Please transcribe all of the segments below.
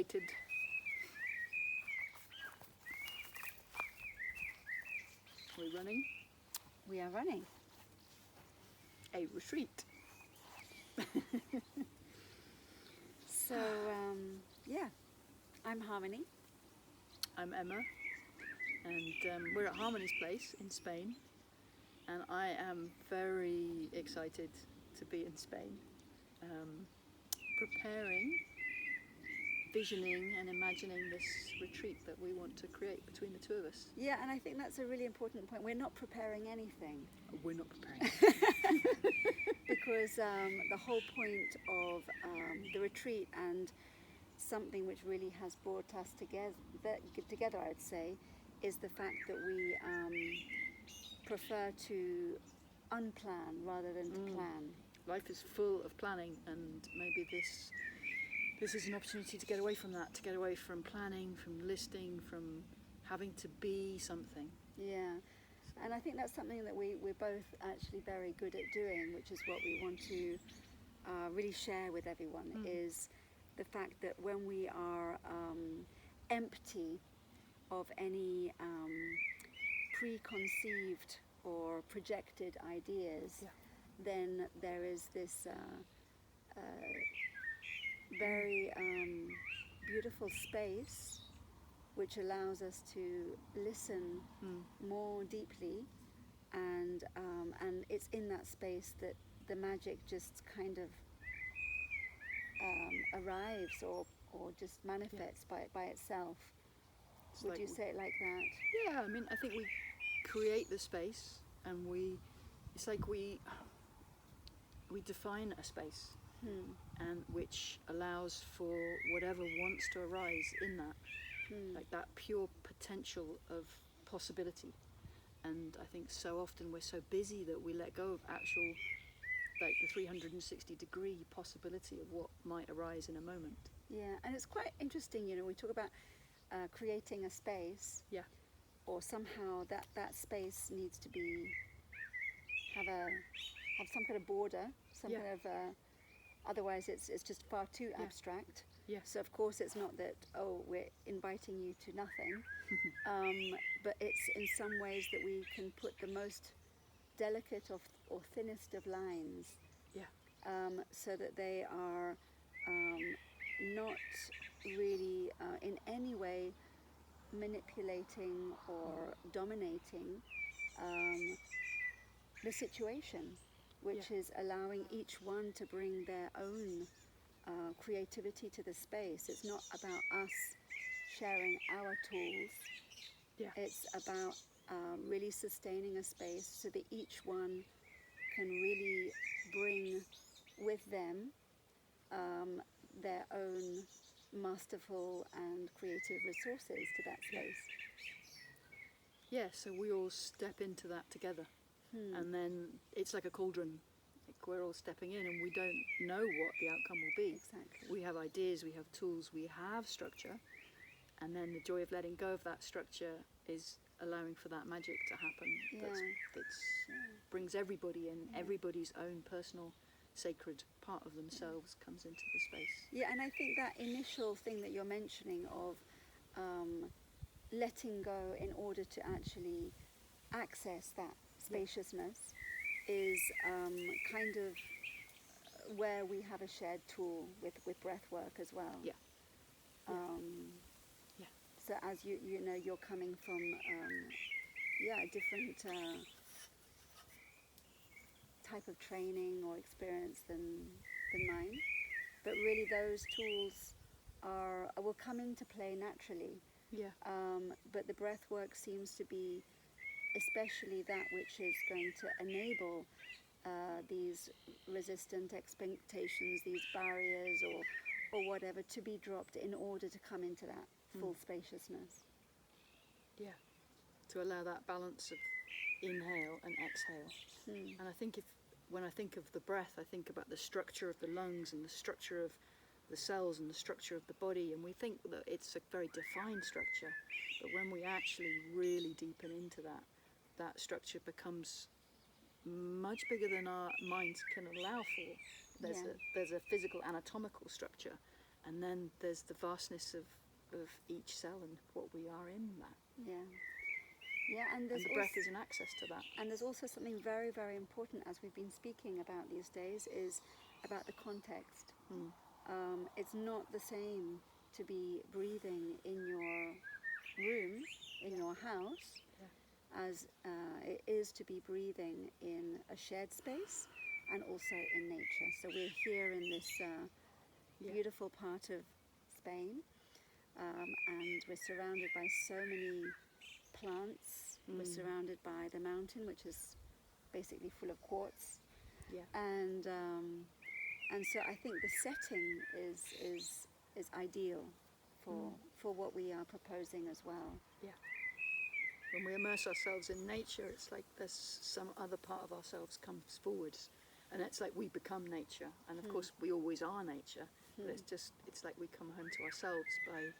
Unedited. Are we running? We are running. A retreat. So, yeah, I'm Harmony. I'm Emma, and we're at Harmony's place in Spain, and I am very excited to be in Spain, preparing, visioning and imagining this retreat that we want to create between the two of us. Yeah, and I think that's a really important point. We're not preparing anything. We're not preparing. Because the whole point of the retreat, and something which really has brought us together, I would say, is the fact that we prefer to unplan rather than to plan. Life is full of planning, and maybe this is an opportunity to get away from that, to get away from planning, from listing, from having to be something. Yeah. And I think that's something that we're both actually very good at doing, which is what we want to really share with everyone, is the fact that when we are empty of any preconceived or projected ideas, then there is this very beautiful space which allows us to listen more deeply, and it's in that space that the magic just kind of arrives or just manifests by itself. Would you say it like that? Yeah, I mean, I think we create the space, and it's like we define a space, and which allows for whatever wants to arise in that. Like that pure potential of possibility. And I think so often we're so busy that we let go of actual, like the 360 degree possibility of what might arise in a moment. Yeah, and it's quite interesting, we talk about creating a space, or somehow that space needs to have some kind of border, some kind of otherwise it's just far too abstract. So of course it's not that, we're inviting you to nothing, but it's in some ways that we can put the most delicate or thinnest of lines, so that they are not really in any way manipulating or dominating the situation, which is allowing each one to bring their own creativity to the space. It's not about us sharing our tools. It's about really sustaining a space so that each one can really bring with them their own masterful and creative resources to that space. Yeah, so we all step into that together, and then it's like a cauldron. We're all stepping in, and we don't know what the outcome will be. Exactly. We have ideas, we have tools, we have structure, and then the joy of letting go of that structure is allowing for that magic to happen. That brings everybody in, everybody's own personal sacred part of themselves comes into the space. Yeah, and I think that initial thing that you're mentioning of letting go in order to actually access that spaciousness is kind of where we have a shared tool with breath work as well. So as you're coming from a different type of training or experience than mine, but really those tools will come into play naturally. But the breath work seems to be especially that which is going to enable these resistant expectations, these barriers or whatever, to be dropped in order to come into that full spaciousness. To allow that balance of inhale and exhale. And I think when I think of the breath, I think about the structure of the lungs and the structure of the cells and the structure of the body, and we think that it's a very defined structure, but when we actually really deepen into that structure becomes much bigger than our minds can allow for. There's a physical anatomical structure, And then there's the vastness of each cell and what we are in that. Yeah. Yeah, and the breath is an access to that. And there's also something very, very important, as we've been speaking about these days, is about the context. It's not the same to be breathing in your room, in your house, as it is to be breathing in a shared space and also in nature. So we're here in this beautiful part of Spain, and we're surrounded by so many plants. We're surrounded by the mountain, which is basically full of quartz. Yeah. And so I think the setting is ideal for what we are proposing as well. Yeah. When we immerse ourselves in nature, it's like there's some other part of ourselves comes forward, and it's like we become nature. And of course, we always are nature. But it's like we come home to ourselves by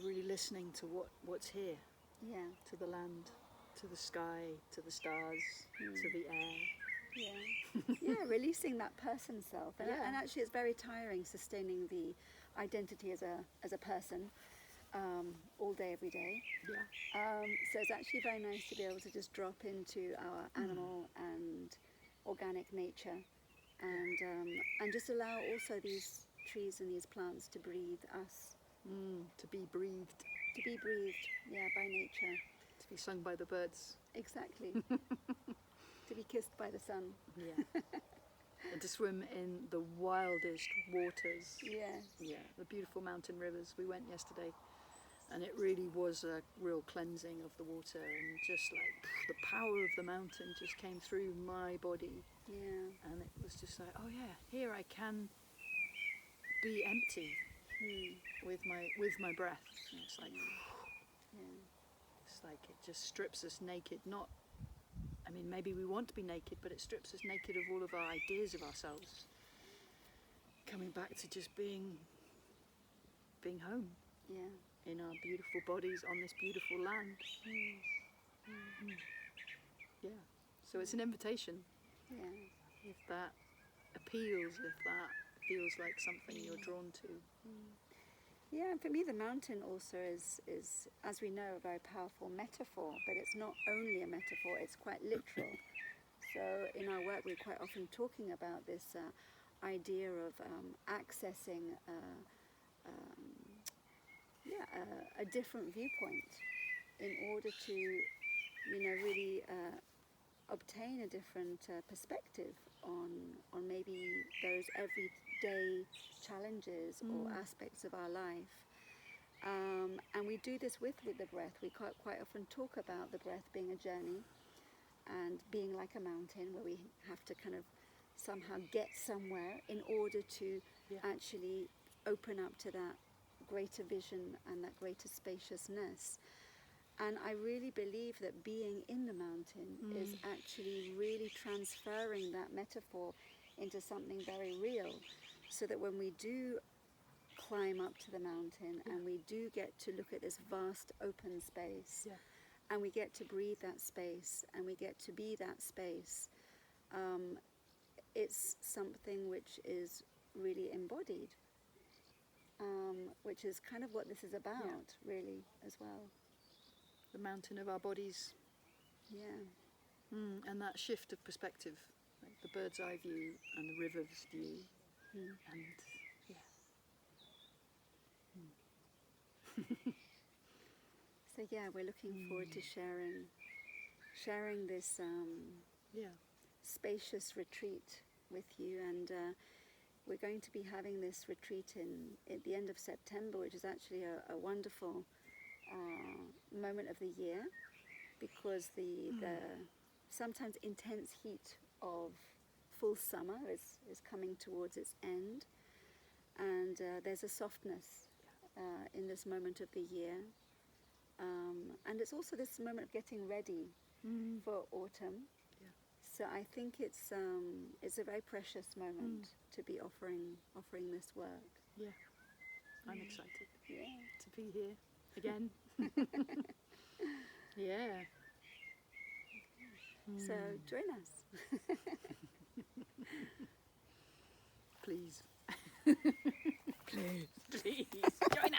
really listening to what's here. Yeah. To the land, to the sky, to the stars, to the air. Yeah. Yeah, releasing that person self. And, and actually it's very tiring sustaining the identity as a person all day, every day. Yeah. So it's actually very nice to be able to just drop into our animal and organic nature and just allow also these trees and these plants to breathe us. To be breathed. To be breathed, yeah, by nature. To be sung by the birds. Exactly. To be kissed by the sun. Yeah. And to swim in the wildest waters. Yes. Yeah, the beautiful mountain rivers. We went yesterday, and it really was a real cleansing of the water, and just like the power of the mountain just came through my body. Yeah. And it was just like, oh yeah, here I can be empty. With my breath. And it's like, it's like it just strips us naked. Not, I mean, maybe we want to be naked, but it strips us naked of all of our ideas of ourselves. Coming back to just being home. Yeah. In our beautiful bodies on this beautiful land. Yeah. So it's an invitation. Yeah. If that appeals, if that feels like something you're drawn to. Yeah, and for me the mountain also is, as we know, a very powerful metaphor, but it's not only a metaphor, it's quite literal. So in our work we're quite often talking about this idea of accessing a different viewpoint in order to, really obtain a different perspective on maybe those everyday challenges or aspects of our life. And we do this with the breath. We quite often talk about the breath being a journey and being like a mountain where we have to kind of somehow get somewhere in order to actually open up to that greater vision and that greater spaciousness. And I really believe that being in the mountain is actually really transferring that metaphor into something very real, so that when we do climb up to the mountain and we do get to look at this vast open space and we get to breathe that space and we get to be that space, it's something which is really embodied, which is kind of what this is about, really, as well. The mountain of our bodies. Yeah. And that shift of perspective, like the bird's eye view and the river's view. And So yeah, we're looking forward to sharing this spacious retreat with you, and we're going to be having this retreat at the end of September, which is actually a wonderful moment of the year, because the sometimes intense heat of full summer is coming towards its end, and there's a softness in this moment of the year, and it's also this moment of getting ready for autumn. So I think it's a very precious moment to be offering this work. Yeah, I'm excited Yeah. to be here again. Yeah. So join us. Please. Please, please, join